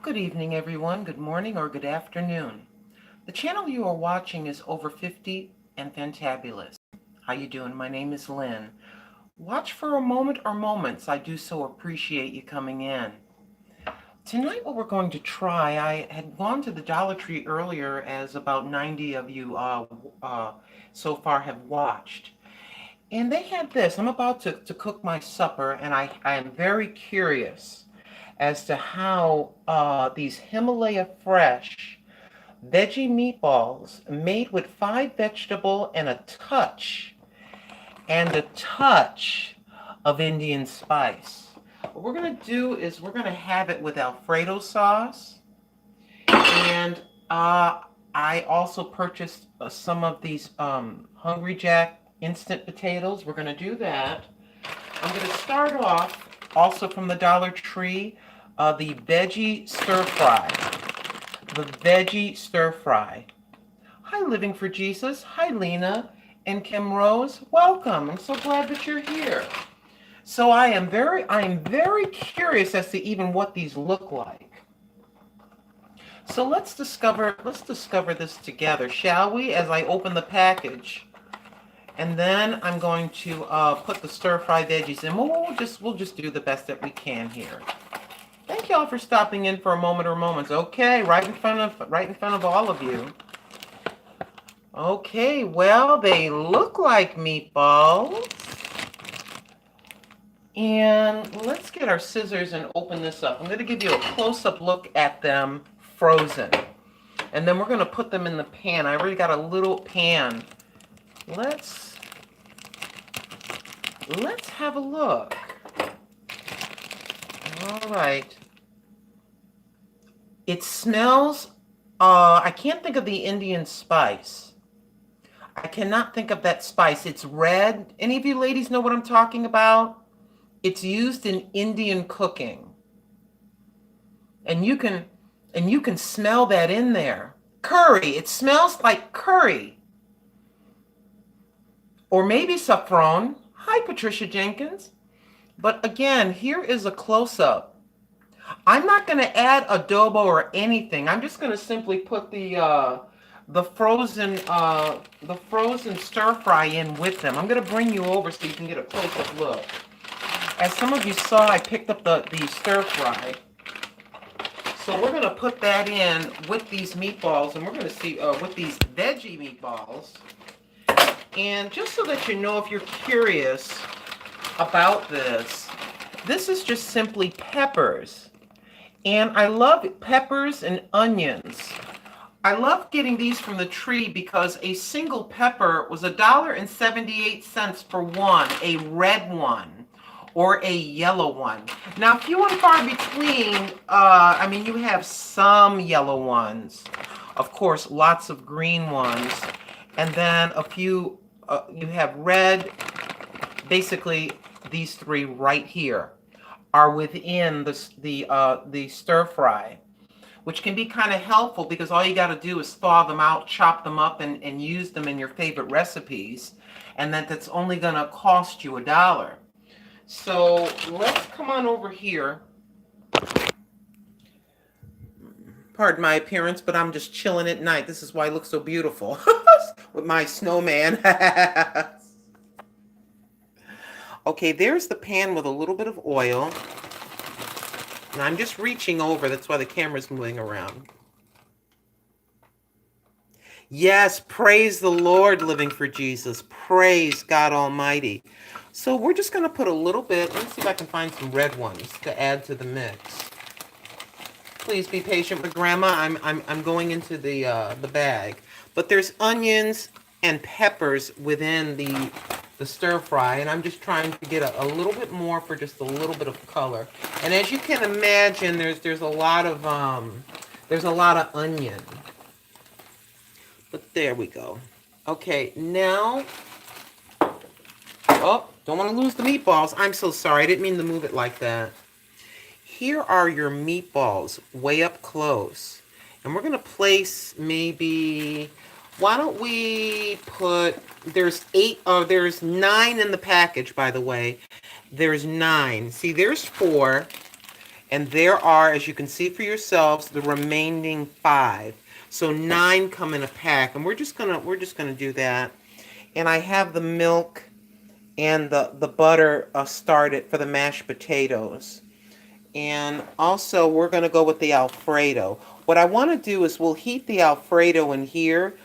Good evening, everyone. Good morning or good afternoon. The channel you are watching is Over 50 and Fantabulous. How you doing? My name is Lynn. Watch for a moment or moments. I do so appreciate you coming in. Tonight what we're going to try, I had gone to the Dollar Tree earlier, as about 90 of you so far have watched. And they had this. I'm about to cook my supper, and I am very curious as to how these Himalaya Fresh veggie meatballs made with 5 vegetable and a touch of Indian spice. What we're going to do is we're going to have it with Alfredo sauce. And I also purchased some of these Hungry Jack instant potatoes. We're going to do that. I'm going to start off also from the Dollar Tree, the veggie stir fry. The veggie stir fry. Hi, Living for Jesus. Hi, Lena and Kim Rose. Welcome. I'm so glad that you're here. So I am very curious as to even what these look like. So let's discover this together, shall we? As I open the package. And then I'm going to put the stir-fry veggies in. We'll just do the best that we can here. Thank y'all for stopping in for a moment or moments. Okay, right in front of all of you. Okay, well, they look like meatballs. And let's get our scissors and open this up. I'm going to give you a close-up look at them frozen. And then we're going to put them in the pan. I already got a little pan. Let's have a look. All right. It smells, I can't think of the Indian spice. I cannot think of that spice. It's red. Any of you ladies know what I'm talking about? It's used in Indian cooking. And you can smell that in there. Curry. It smells like curry. Or maybe saffron. Hi, Patricia Jenkins. But again, here is a close-up. I'm not going to add adobo or anything. I'm just going to simply put the frozen stir fry in with them. I'm going to bring you over so you can get a close-up look. As some of you saw, I picked up the stir fry. So we're going to put that in with these meatballs, and we're going to see with these veggie meatballs. And just so that you know, if you're curious about this is just simply peppers. And I love peppers and onions. I love getting these from the tree because a single pepper was $1.78 for one, a red one or a yellow one. Now, few and far between. I mean, you have some yellow ones, of course, lots of green ones, and then a few, you have red. Basically, these three right here are within the stir fry, which can be kind of helpful because all you got to do is thaw them out, chop them up, and use them in your favorite recipes, and that's only going to cost you $1. So let's come on over here. Pardon my appearance, but I'm just chilling at night. This is why I look so beautiful with my snowman. Okay, there's the pan with a little bit of oil. And I'm just reaching over. That's why the camera's moving around. Yes, praise the Lord, Living for Jesus. Praise God Almighty. So we're just going to put a little bit. Let me see if I can find some red ones to add to the mix. Please be patient with Grandma. I'm going into the bag. But there's onions and peppers within the stir fry, and I'm just trying to get a little bit more for just a little bit of color. And as you can imagine, there's a lot of onion. But there we go. Okay, now, oh, don't want to lose the meatballs. I'm so sorry. I didn't mean to move it like that. Here are your meatballs way up close. And we're going to place maybe, why don't we put, there's 9 in the package, by the way. There's 9. See, there's 4. And there are, as you can see for yourselves, the remaining 5. So 9 come in a pack, and we're just gonna do that. And I have the milk and the butter started for the mashed potatoes. And also we're gonna go with the Alfredo. What I want to do is we'll heat the Alfredo in here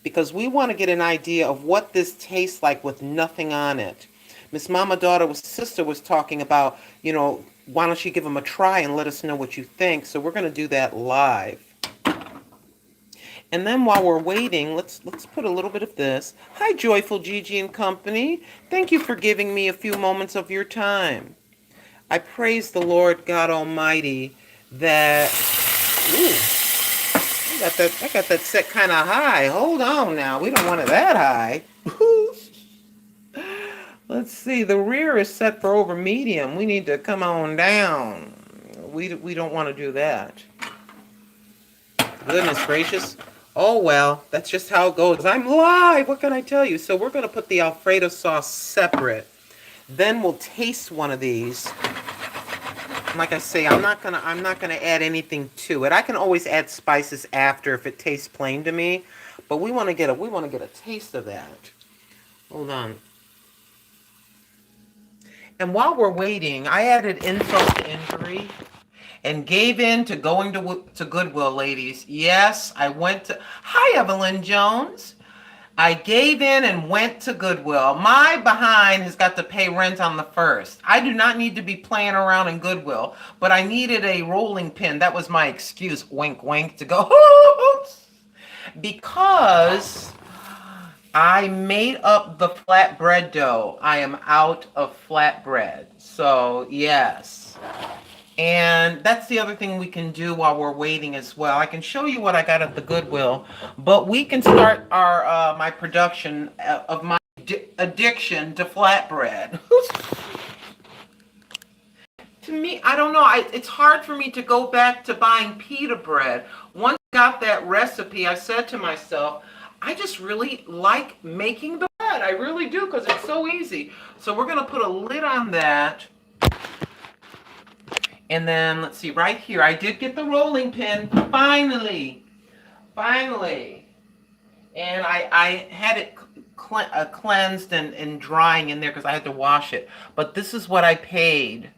because we want to get an idea of what this tastes like with nothing on it. Miss Mama Daughter sister was talking about, why don't you give them a try and let us know what you think. So we're going to do that live. And then while we're waiting, let's put a little bit of this. Hi, Joyful Gigi and Company. Thank you for giving me a few moments of your time. I praise the Lord God Almighty that... Ooh, I got that set kind of high. Hold on now. We don't want it that high. Let's see. The rear is set for over medium. We need to come on down. We don't want to do that. Goodness gracious. Oh, well, that's just how it goes. I'm live. What can I tell you? So we're going to put the Alfredo sauce separate. Then we'll taste one of these. Like I say, I'm not gonna add anything to it. I can always add spices after if it tastes plain to me, but we want to get a taste of that. Hold on. And while we're waiting, I added insult to injury and gave in to going to Goodwill, ladies. Yes, I went to... Hi, Evelyn Jones. I gave in and went to Goodwill. My behind has got to pay rent on the 1st. I do not need to be playing around in Goodwill, but I needed a rolling pin. That was my excuse, wink, wink, to go, because I made up the flatbread dough. I am out of flatbread. So, yes. And that's the other thing we can do while we're waiting as well. I can show you what I got at the Goodwill, but we can start our my production of my addiction to flatbread. To me, I don't know. It's hard for me to go back to buying pita bread. Once I got that recipe, I said to myself, I just really like making the bread. I really do, because it's so easy. So we're going to put a lid on that. And then, let's see, right here, I did get the rolling pin, finally. And I had it cleansed and drying in there because I had to wash it. But this is what I paid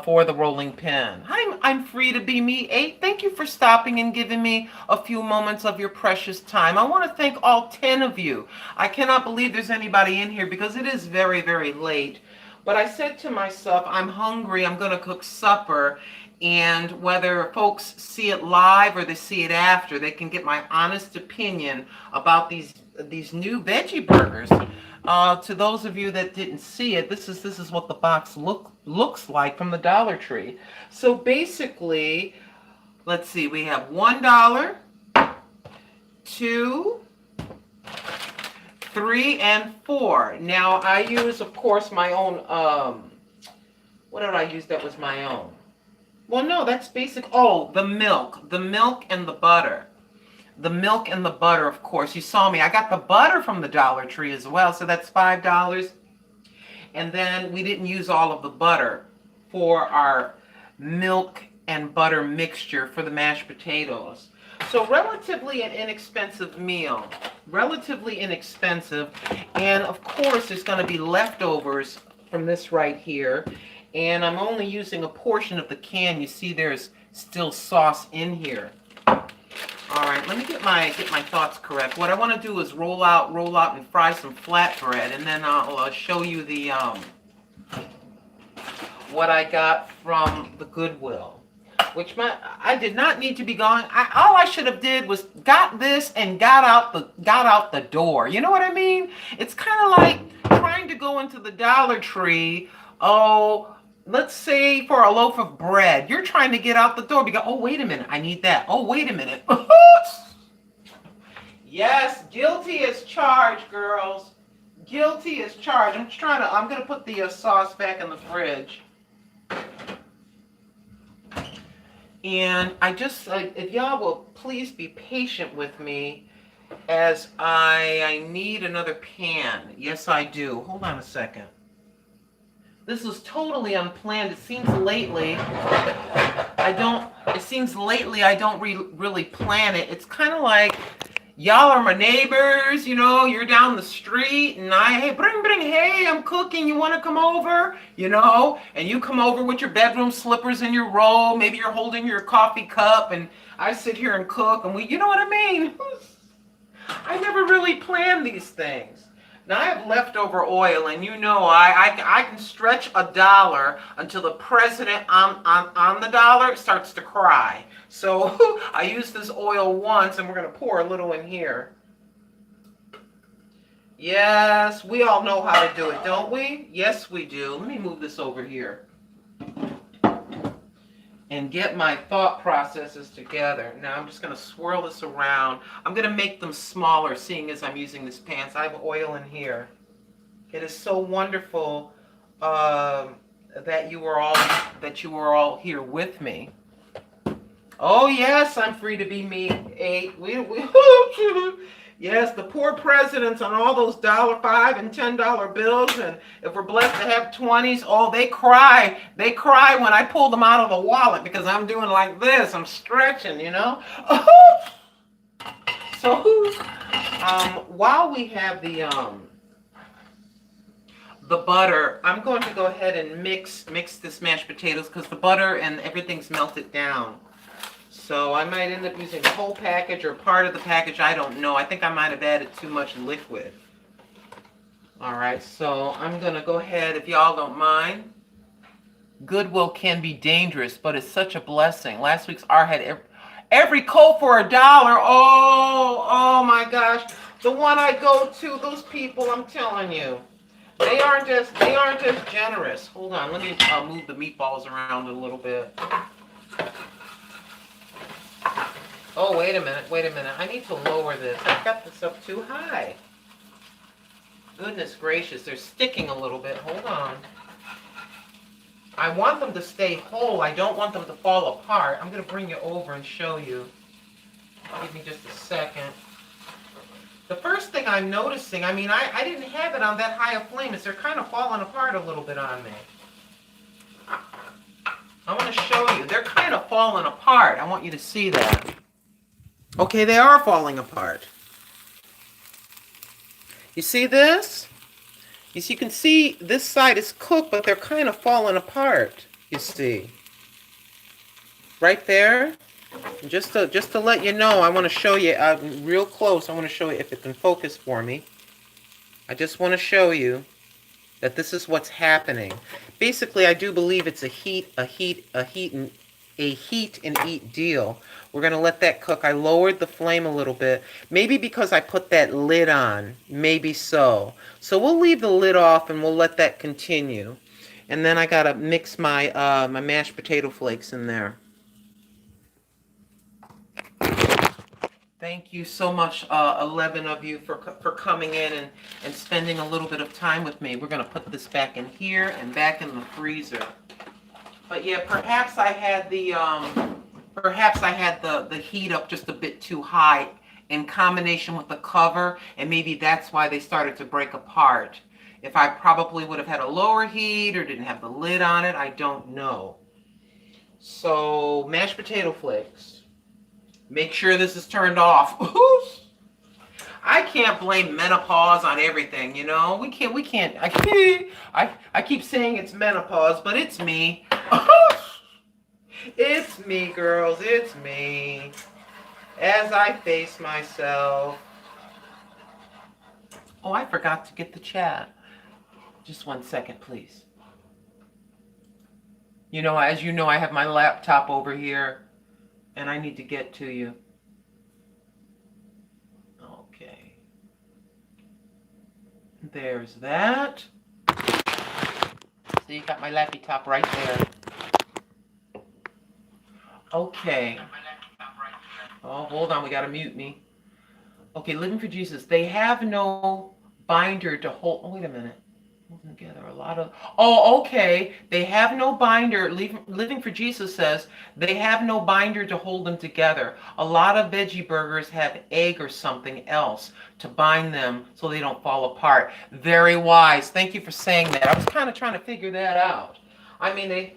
for the rolling pin. I'm free to be me. 8, thank you for stopping and giving me a few moments of your precious time. I want to thank all 10 of you. I cannot believe there's anybody in here because it is very, very late. But I said to myself, I'm hungry, I'm going to cook supper, and whether folks see it live or they see it after, they can get my honest opinion about these new veggie burgers. To those of you that didn't see it, this is what the box looks like from the Dollar Tree. So basically, let's see, we have $1, 2, 3, and 4. Now, I use, of course, my own, what did I use that was my own? Well, no, that's basic. Oh, the milk and the butter. The milk and the butter, of course. You saw me. I got the butter from the Dollar Tree as well, so that's $5. And then we didn't use all of the butter for our milk and butter mixture for the mashed potatoes. So relatively an inexpensive meal. Relatively inexpensive. And of course, there's going to be leftovers from this right here. And I'm only using a portion of the can. You see there's still sauce in here. All right, let me get my thoughts correct. What I want to do is roll out and fry some flatbread, and then I'll show you the what I got from the Goodwill. Which I did not need to be gone. All I should have did was got this and got out the door. You know what I mean? It's kind of like trying to go into the Dollar Tree. Oh, let's say for a loaf of bread. You're trying to get out the door because, oh, wait a minute, I need that. Oh, wait a minute. Yes, guilty as charged, girls. Guilty as charged. I'm going to put the sauce back in the fridge. And I just, if y'all will please be patient with me as I need another pan. Yes, I do. Hold on a second. This was totally unplanned. It seems lately I don't really plan it. It's kind of like y'all are my neighbors, you know, you're down the street and hey, hey, I'm cooking, you want to come over, you know, and you come over with your bedroom slippers and your robe, maybe you're holding your coffee cup and I sit here and cook and you know what I mean? I never really planned these things. Now I have leftover oil, and you know I can stretch $1 until the president on the dollar starts to cry. So I used this oil once, and we're going to pour a little in here. Yes, we all know how to do it, don't we? Yes, we do. Let me move this over here and get my thought processes together. Now I'm just going to swirl this around. I'm going to make them smaller, seeing as I'm using this pan. So I have oil in here. It is so wonderful that you were all here with me. Oh yes, I'm free to be me. Yes, the poor presidents on all those $5 and $10 bills, and if we're blessed to have 20s, oh, they cry. They cry when I pull them out of the wallet because I'm doing like this. I'm stretching, you know. So, while we have the butter, I'm going to go ahead and mix this mashed potatoes because the butter and everything's melted down. So I might end up using the whole package or part of the package. I don't know. I think I might have added too much liquid. All right, so I'm going to go ahead, if y'all don't mind. Goodwill can be dangerous, but it's such a blessing. Last week's R had every coat for $1. Oh my gosh. The one I go to, those people, I'm telling you. They aren't just generous. Hold on, let me move the meatballs around a little bit. Oh, wait a minute. I need to lower this. I've got this up too high. Goodness gracious, they're sticking a little bit. Hold on. I want them to stay whole. I don't want them to fall apart. I'm going to bring you over and show you. Give me just a second. The first thing I'm noticing, I mean, I didn't have it on that high a flame, is they're kind of falling apart a little bit on me. I want to show you. They're kind of falling apart. I want you to see that. Okay, they are falling apart. You see this? You can see this side is cooked, but they're kind of falling apart, you see. Right there. And just to let you know, I want to show you real close. I want to show you if it can focus for me. I just want to show you that this is what's happening. Basically, I do believe it's a heat and eat deal. We're going to let that cook. I lowered the flame a little bit. Maybe because I put that lid on. Maybe so. So we'll leave the lid off and we'll let that continue. And then I got to mix my my mashed potato flakes in there. Thank you so much, 11 of you, for coming in and spending a little bit of time with me. We're going to put this back in here and back in the freezer. But yeah, perhaps I had the heat up just a bit too high in combination with the cover, and maybe that's why they started to break apart. If I probably would have had a lower heat or didn't have the lid on it, I don't know. So, mashed potato flakes. Make sure this is turned off. I can't blame menopause on everything, you know. We can't. I keep saying it's menopause, but it's me. It's me, girls. It's me. As I face myself. Oh, I forgot to get the chat. Just 1 second, please. You know, as you know, I have my laptop over here. And I need to get to you. Okay. There's that. So you got my lappy top right there. Okay. Oh, hold on. We got to mute me. Okay, Living for Jesus. They have no binder to hold. Oh, wait a minute. Together a lot of, oh, okay, they have no binder. Living for Jesus says they have no binder to hold them together. A lot of veggie burgers have egg or something else to bind them so they don't fall apart. Very wise. Thank you for saying that. I was kind of trying to figure that out. I mean,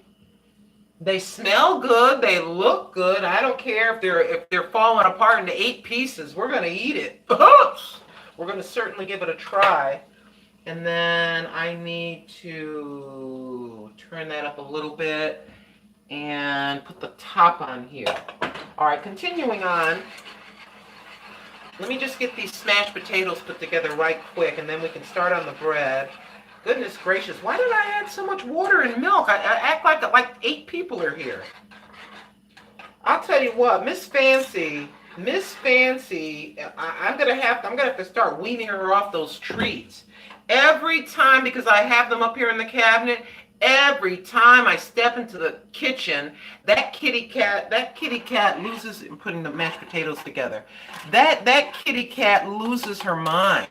they smell good, they look good. I don't care if they're falling apart into 8 pieces. We're gonna eat it. We're gonna certainly give it a try. And then I need to turn that up a little bit and put the top on here. All right, continuing on. Let me just get these smashed potatoes put together right quick, and then we can start on the bread. Goodness gracious, why did I add so much water and milk? I act like 8 people are here. I'll tell you what, Miss Fancy, I'm gonna have to start weaning her off those treats. Every time, because I have them up here in the cabinet, every time I step into the kitchen, that kitty cat loses, I'm putting the mashed potatoes together, that kitty cat loses her mind.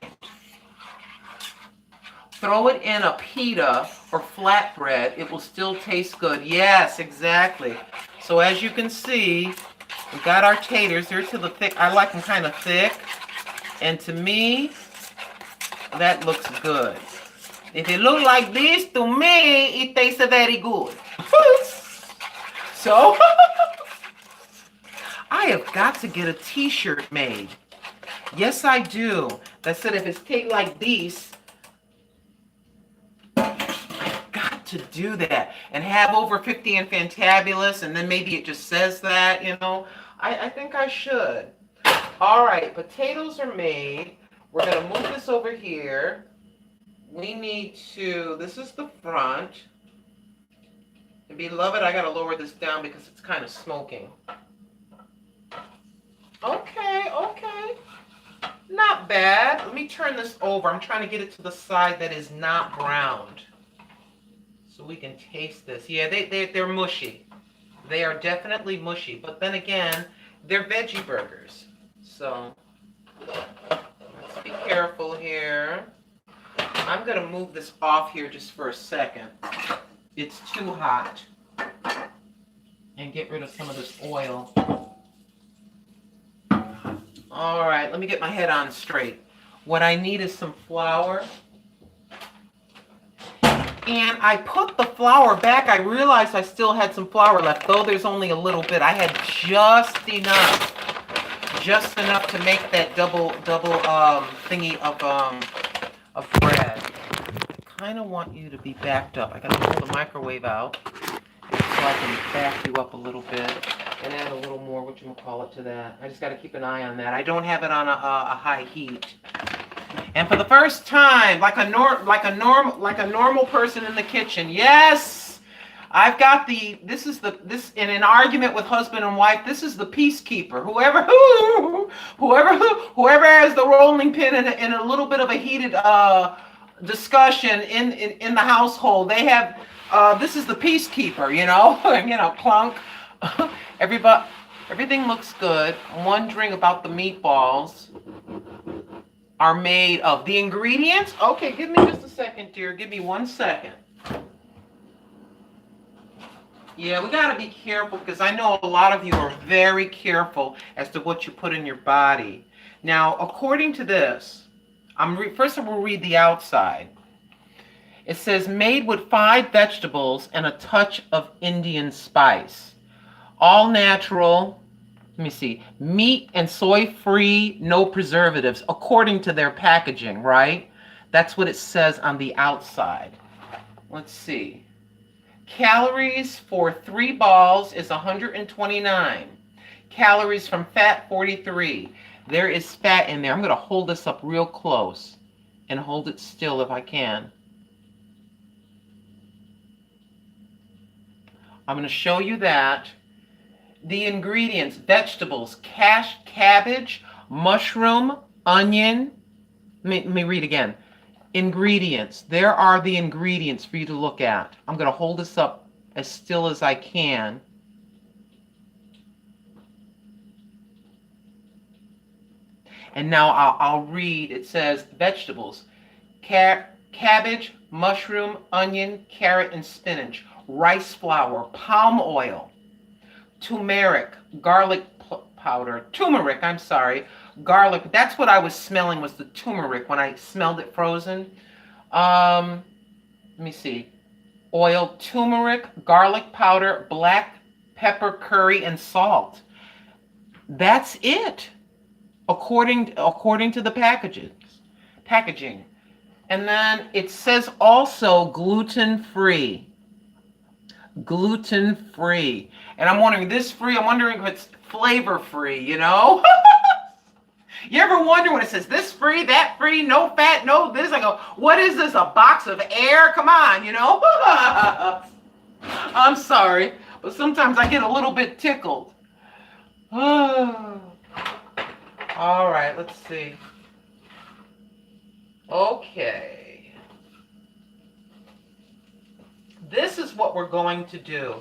Throw it in a pita or flatbread, it will still taste good. Yes, exactly. So as you can see, we've got our taters. They're to the thick. I like them kind of thick. And to me, that looks good. If it looks like this, to me, it tastes very good. So, I have got to get a t-shirt made. Yes, I do. That said, if it's take like this, I've got to do that. And have over 50 and Fantabulous, and then maybe it just says that, you know. I think I should. All right, potatoes are made. We're going to move this over here. We need to, this is the front. And beloved, I got to lower this down because it's kind of smoking. Okay. Not bad. Let me turn this over. I'm trying to get it to the side that is not browned. So we can taste this. Yeah, they're mushy. They are definitely mushy. But then again, they're veggie burgers. So let's be careful here. I'm going to move this off here just for a second. It's too hot. And get rid of some of this oil. All right, let me get my head on straight. What I need is some flour. And I put the flour back. I realized I still had some flour left, though there's only a little bit. I had just enough to make that double thingy of bread. I kind of want you to be backed up. I got to pull the microwave out so I can back you up a little bit and add a little more whatchamacallit to that. I just got to keep an eye on that. I don't have it on a high heat. And for the first time, like a normal person in the kitchen, yes, I've got this in an argument with husband and wife, this is the peacekeeper. Whoever has the rolling pin in a little bit of a heated discussion in the household, they have this is the peacekeeper, you know, clunk. Everything looks good. I'm wondering about the meatballs. Are made of the ingredients. Okay, give me just a second, dear. Give me 1 second. Yeah, we got to be careful because I know a lot of you are very careful as to what you put in your body. Now, according to this, first of all, we'll read the outside. It says, made with 5 vegetables and a touch of Indian spice. All natural. Let me see, meat and soy-free, no preservatives, according to their packaging, right? That's what it says on the outside. Let's see. Calories for 3 balls is 129. Calories from fat, 43. There is fat in there. I'm going to hold this up real close and hold it still if I can. I'm going to show you that. The ingredients, vegetables, cabbage, mushroom, onion. Let me read again. Ingredients. There are the ingredients for you to look at. I'm going to hold this up as still as I can. And now I'll read. It says vegetables, cabbage, mushroom, onion, carrot, and spinach, rice flour, palm oil, turmeric, garlic powder, turmeric, I'm sorry, garlic. That's what I was smelling, was the turmeric when I smelled it frozen. Let me see. Oil, turmeric, garlic powder, black pepper, curry, and salt. That's it, according to the packaging. And then it says also gluten-free. Gluten-free. And I'm wondering, I'm wondering if it's flavor-free, you know? You ever wonder when it says this free, that free, no fat, no this? I go, what is this, a box of air? Come on, you know? I'm sorry, but sometimes I get a little bit tickled. All right, let's see. Okay. This is what we're going to do.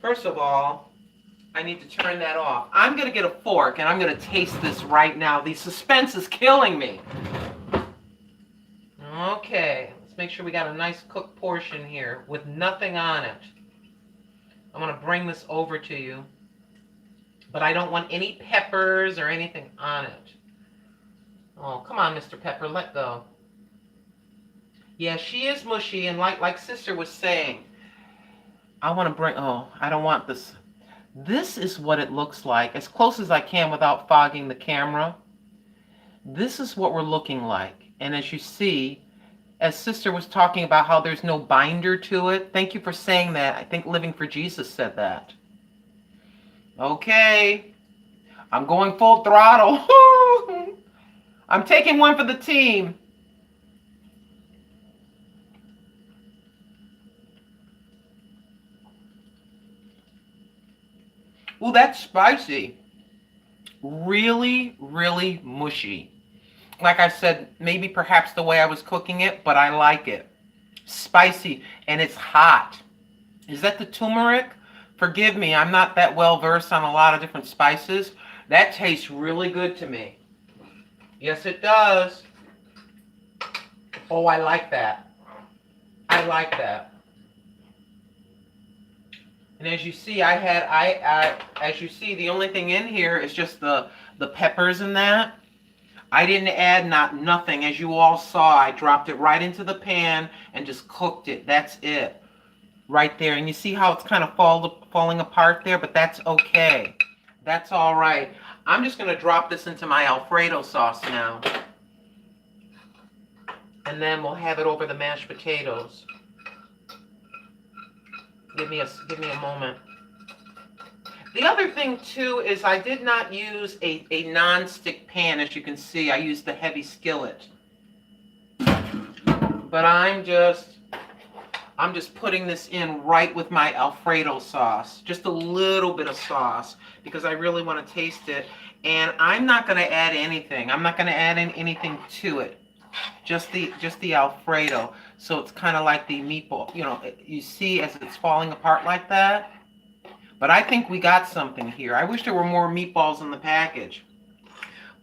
First of all, I need to turn that off. I'm going to get a fork and I'm going to taste this right now. The suspense is killing me. Okay, let's make sure we got a nice cooked portion here with nothing on it. I'm going to bring this over to you, but I don't want any peppers or anything on it. Oh, come on, Mr. Pepper, let go. Yeah, she is mushy, and like Sister was saying, I want to bring, I don't want this. This is what it looks like, as close as I can without fogging the camera. This is what we're looking like. And as you see, as Sister was talking about how there's no binder to it, thank you for saying that. I think Living for Jesus said that. Okay, I'm going full throttle. I'm taking one for the team. Ooh, that's spicy. Really, really mushy. Like I said, maybe perhaps the way I was cooking it, but I like it. Spicy, and it's hot. Is that the turmeric? Forgive me, I'm not that well versed on a lot of different spices. That tastes really good to me. Yes, it does. Oh, I like that. I like that. And as you see, as you see, the only thing in here is just the peppers and that. I didn't add nothing. As you all saw, I dropped it right into the pan and just cooked it. That's it. Right there. And you see how it's kind of falling apart there, but that's okay. That's all right. I'm just going to drop this into my Alfredo sauce now. And then we'll have it over the mashed potatoes. Give me a moment. The other thing too is I did not use a non-stick pan. As you can see, I used the heavy skillet. But I'm just putting this in right with my Alfredo sauce. Just a little bit of sauce because I really want to taste it. And I'm not going to add anything. I'm not going to add in anything to it. Just the Alfredo. So it's kind of like the meatball. You know, you see as it's falling apart like that. But I think we got something here. I wish there were more meatballs in the package.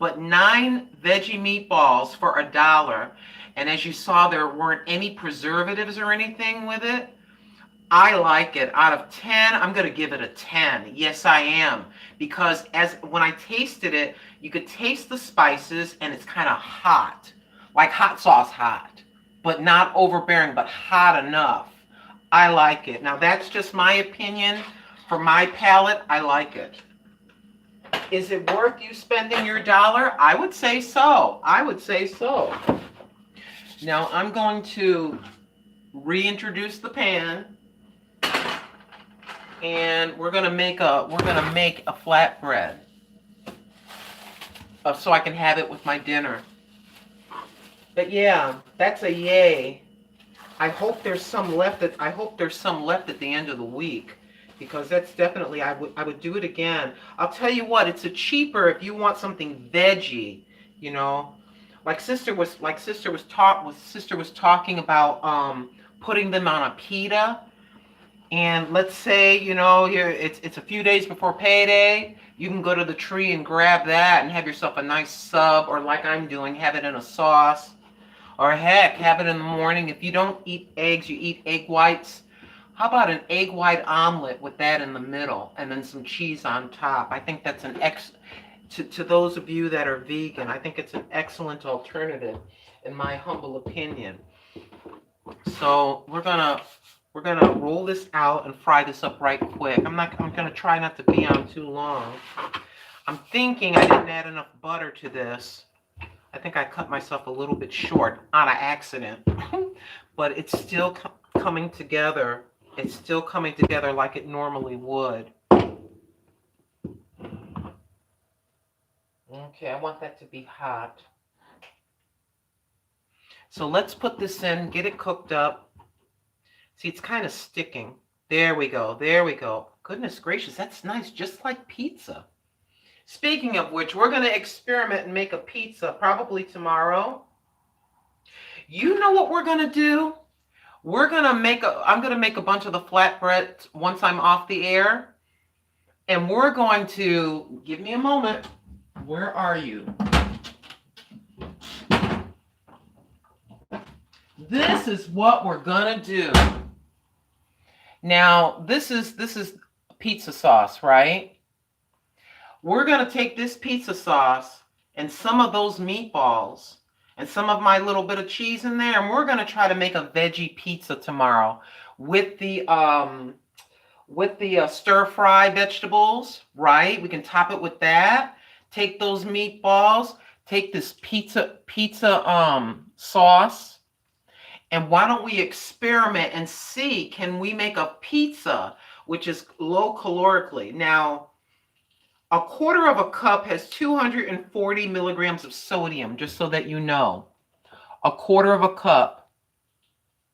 But 9 veggie meatballs for $1. And as you saw, there weren't any preservatives or anything with it. I like it. Out of 10, I'm going to give it a 10. Yes, I am. Because when I tasted it, you could taste the spices and it's kind of hot. Like hot sauce hot. But not overbearing, but hot enough. I like it. Now, that's just my opinion. For my palate, I like it. Is it worth you spending your $1? I would say so. I would say so. Now, I'm going to reintroduce the pan. And we're going to make a flatbread. So I can have it with my dinner. But yeah, that's a yay. I hope there's some left at the end of the week, because that's definitely I would do it again. I'll tell you what, it's a cheaper if you want something veggie, you know. Like sister was talking about putting them on a pita. And let's say, you know, it's a few days before payday. You can go to the tree and grab that and have yourself a nice sub, or like I'm doing, have it in a sauce. Or heck, have it in the morning. If you don't eat eggs, you eat egg whites. How about an egg white omelet with that in the middle and then some cheese on top? I think that's to those of you that are vegan, I think it's an excellent alternative in my humble opinion. So we're gonna roll this out and fry this up right quick. I'm gonna try not to be on too long. I'm thinking I didn't add enough butter to this. I think I cut myself a little bit short on an accident, but it's still coming together. It's still coming together like it normally would. Okay, I want that to be hot. So let's put this in, get it cooked up. See, it's kind of sticking. There we go. There we go. Goodness gracious, that's nice, just like pizza. Speaking of which, we're going to experiment and make a pizza probably tomorrow. You know what we're going to do? I'm going to make a bunch of the flatbreads once I'm off the air. And we're going to, give me a moment. Where are you? This is what we're going to do. Now, this is pizza sauce, right? We're going to take this pizza sauce and some of those meatballs and some of my little bit of cheese in there, and we're going to try to make a veggie pizza tomorrow with the stir-fry vegetables, right? We can top it with that. Take those meatballs, take this pizza sauce, and why don't we experiment and see, can we make a pizza which is low calorically? Now, a quarter of a cup has 240 milligrams of sodium, just so that you know. A quarter of a cup.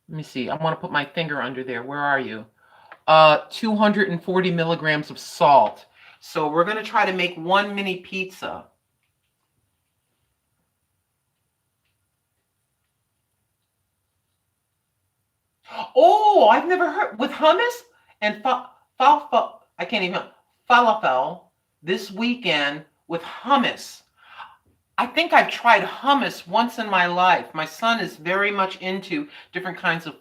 Let me see. I want to put my finger under there. Where are you? 240 milligrams of salt. So we're going to try to make one mini pizza. Oh, I've never heard. With hummus and I can't even. Falafel. This weekend with hummus. I think I've tried hummus once in my life. My son is very much into different kinds of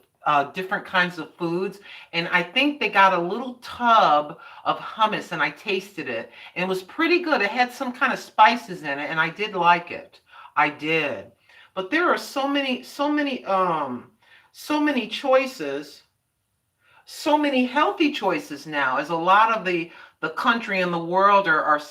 foods, and I think they got a little tub of hummus, and I tasted it, and it was pretty good. It had some kind of spices in it, and I did like it. I did. But there are so many choices, so many healthy choices now, as a lot of the country and the world are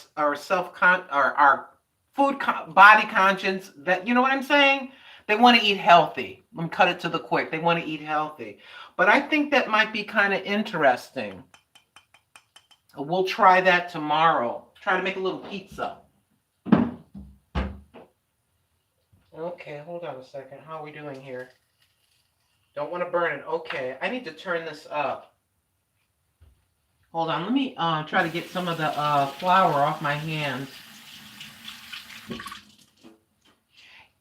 food body conscious, that, you know what I'm saying? They want to eat healthy. Let me cut it to the quick. They want to eat healthy. But I think that might be kind of interesting. We'll try that tomorrow. Try to make a little pizza. Okay, hold on a second. How are we doing here? Don't want to burn it. Okay, I need to turn this up. Hold on, let me try to get some of the flour off my hands.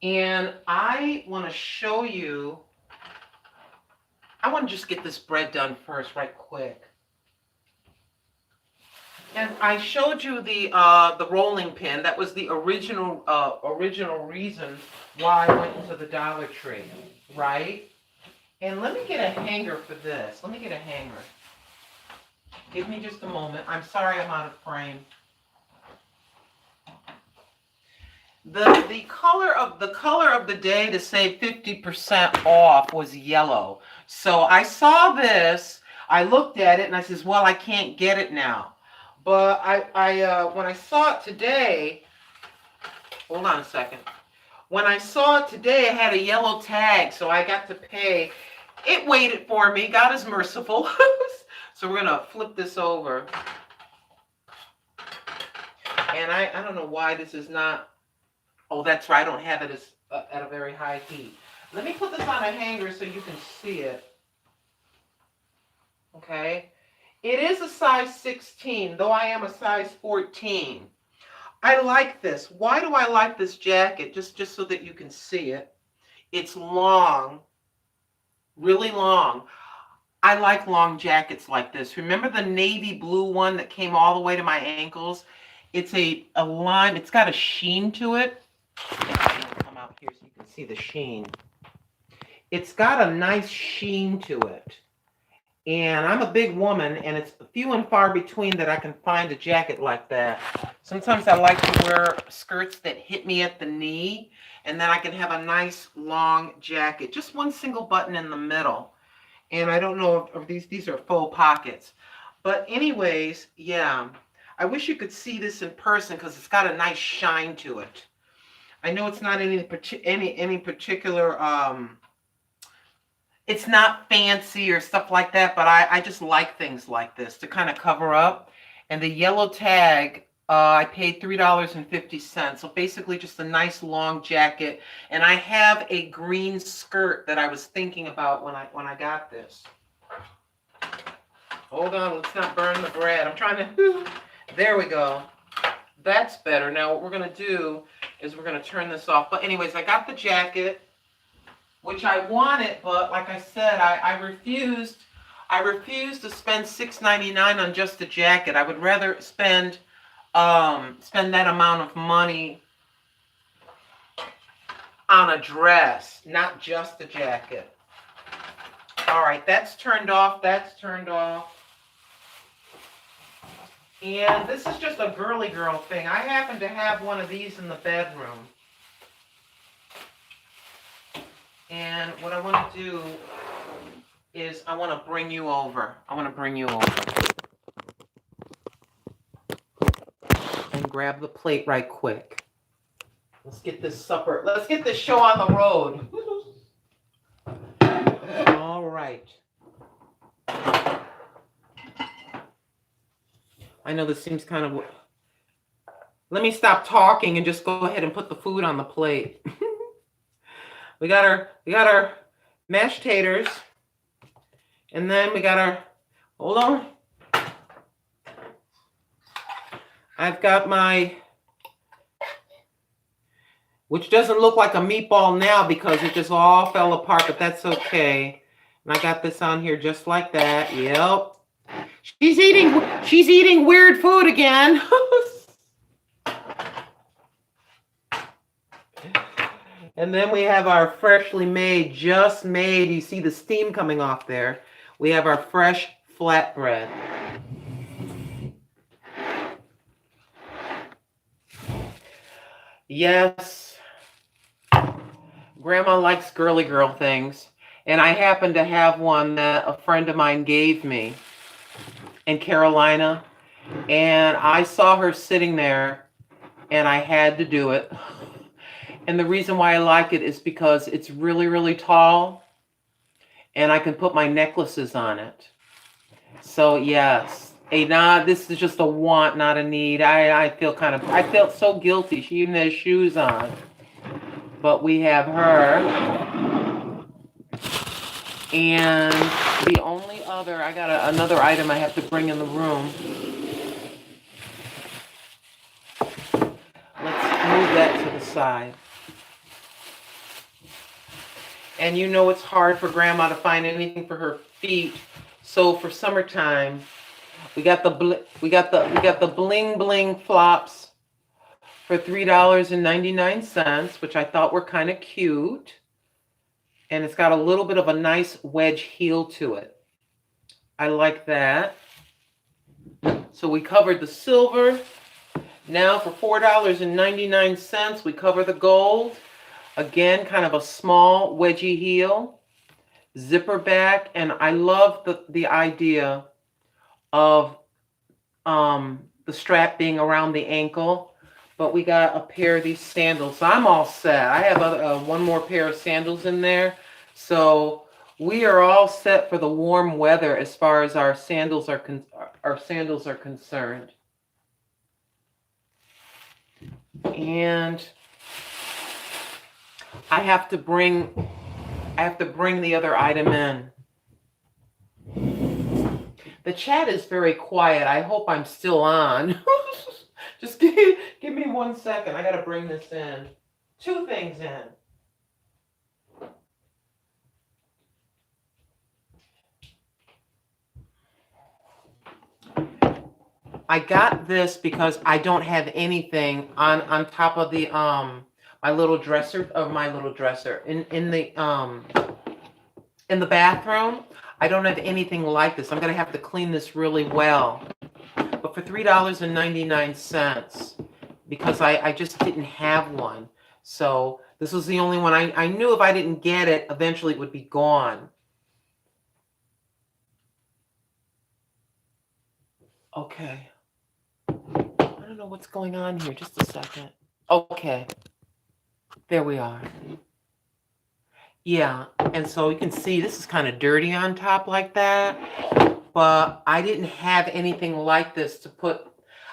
And I want to show you, I want to just get this bread done first, right quick. And I showed you the rolling pin. That was the original reason why I went into the Dollar Tree, right? And let me get a hanger for this. Let me get a hanger. Give me just a moment. I'm sorry I'm out of frame. The color of the day to save 50% off was yellow. So I saw this, I looked at it, and I says, well, I can't get it now. But when I saw it today, hold on a second. When I saw it today, it had a yellow tag, so I got to pay. It waited for me. God is merciful. So we're going to flip this over. And I don't know why this is not. Oh, that's right. I don't have it at a very high heat. Let me put this on a hanger so you can see it. Okay. It is a size 16, though I am a size 14. I like this. Why do I like this jacket? Just so that you can see it. It's long. Really long. I like long jackets like this. Remember the navy blue one that came all the way to my ankles? It's a lime. It's got a sheen to it. If I can come out here so you can see the sheen. It's got a nice sheen to it. And I'm a big woman, and it's few and far between that I can find a jacket like that. Sometimes I like to wear skirts that hit me at the knee, and then I can have a nice long jacket. Just one single button in the middle. And I don't know if these are faux pockets. But anyways, yeah. I wish you could see this in person because it's got a nice shine to it. I know it's not any particular it's not fancy or stuff like that, but I just like things like this to kind of cover up. And the yellow tag, I paid $3.50. So basically just a nice long jacket. And I have a green skirt that I was thinking about when I got this. Hold on, let's not burn the bread. I'm trying to, there we go. That's better. Now what we're going to do is we're going to turn this off. But anyways, I got the jacket, which I wanted, but like I said, I refused. I refused to spend $6.99 on just a jacket. I would rather spend that amount of money on a dress, not just a jacket. All right, that's turned off. That's turned off. And this is just a girly girl thing. I happen to have one of these in the bedroom. And what I want to do is I want to bring you over. I want to bring you over. And grab the plate right quick. Let's get this supper. Let's get this show on the road. All right. I know this seems kind of... Let me stop talking and just go ahead and put the food on the plate. We got our mashed taters, and then we got our, hold on. I've got my, which doesn't look like a meatball now because it just all fell apart, but that's okay. And I got this on here just like that. Yep. She's eating weird food again. And then we have our freshly made, just made, you see the steam coming off there. We have our fresh flatbread. Yes, Grandma likes girly girl things. And I happen to have one that a friend of mine gave me in Carolina. And I saw her sitting there and I had to do it. And the reason why I like it is because it's really, really tall and I can put my necklaces on it. So yes, this is just a want, not a need. I felt so guilty. She even has shoes on. But we have her. And the only other, I got another item I have to bring in the room. Let's move that to the side. And you know it's hard for Grandma to find anything for her feet. So for summertime, we got the bling bling flops for $3.99, which I thought were kind of cute. And it's got a little bit of a nice wedge heel to it. I like that. So we covered the silver. Now for $4.99, we cover the gold. Again, kind of a small wedgie heel, zipper back, and I love the idea of the strap being around the ankle. But we got a pair of these sandals. I'm all set. I have one more pair of sandals in there, so we are all set for the warm weather as far as our sandals are concerned. And I have to bring the other item in. The chat is very quiet. I hope I'm still on. Just give me 1 second. I got to bring this in. 2 things in. I got this because I don't have anything on top of the my little dresser in the bathroom. I don't have anything like this. I'm gonna have to clean this really well. But for $3.99, because I just didn't have one. So this was the only one. I knew if I didn't get it, eventually it would be gone. Okay. I don't know what's going on here. Just a second. Okay. There we are. Yeah. And so you can see this is kind of dirty on top like that. But I didn't have anything like this to put.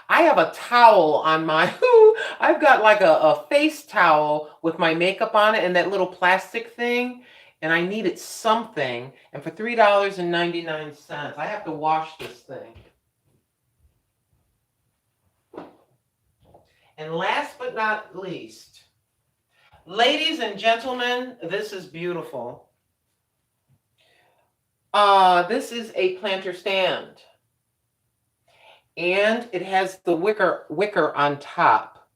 I have a towel on my, I've got like a face towel with my makeup on it and that little plastic thing. And I needed something. And for $3.99, I have to wash this thing. And last but not least, ladies and gentlemen, this is beautiful. This is a planter stand. And it has the wicker on top.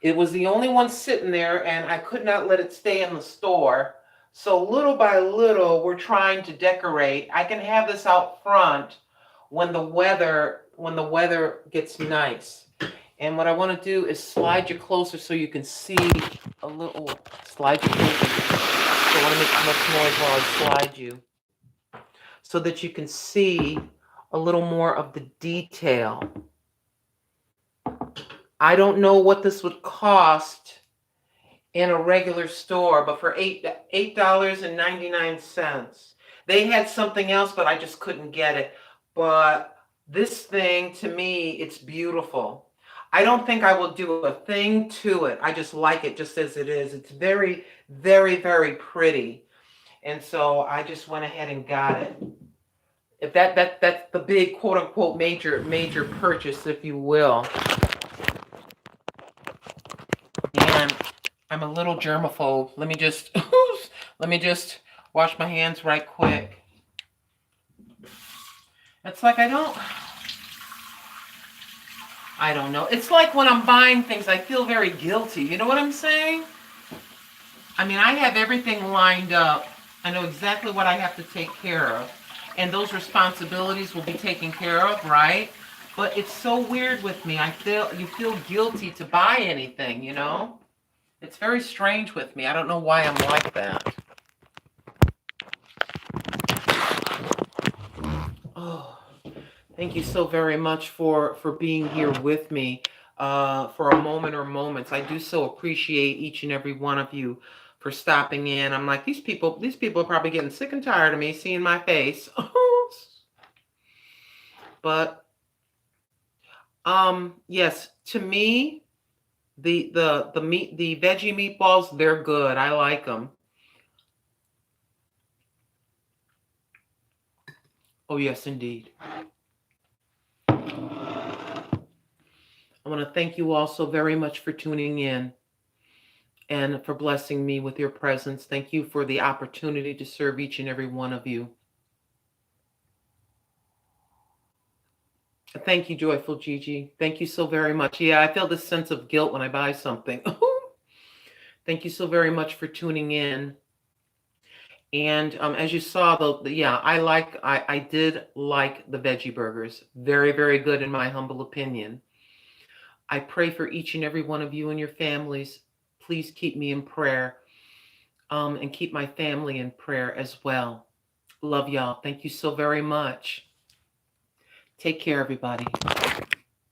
It was the only one sitting there, and I could not let it stay in the store. So little by little, we're trying to decorate. I can have this out front when the weather gets nice. And what I want to do is slide you closer so you can see a little. Slide you closer. I don't want to make too much noise while I slide you, so that you can see a little more of the detail. I don't know what this would cost in a regular store, but for $8.99. They had something else, but I just couldn't get it. But this thing, to me, it's beautiful. I don't think I will do a thing to it. I just like it just as it is. It's very, very, very pretty. And so I just went ahead and got it. If that's the big quote unquote major purchase, if you will. And I'm a little germaphobe. Let me just wash my hands right quick. It's like I don't know. It's like when I'm buying things, I feel very guilty. You know what I'm saying? I mean, I have everything lined up. I know exactly what I have to take care of. And those responsibilities will be taken care of, right? But it's so weird with me. You feel guilty to buy anything, you know? It's very strange with me. I don't know why I'm like that. Oh, thank you so very much for being here with me for a moment or moments. I do so appreciate each and every one of you for stopping in. I'm like, these people are probably getting sick and tired of me seeing my face. But yes, to me, the veggie meatballs, they're good. I like them. Oh yes, indeed. I want to thank you all so very much for tuning in and for blessing me with your presence. Thank you for the opportunity to serve each and every one of you. Thank you, Joyful Gigi. Thank you so very much. Yeah, I feel this sense of guilt when I buy something. Thank you so very much for tuning in. And as you saw, I did like the veggie burgers. Very, very good in my humble opinion. I pray for each and every one of you and your families. Please keep me in prayer and keep my family in prayer as well. Love y'all. Thank you so very much. Take care, everybody.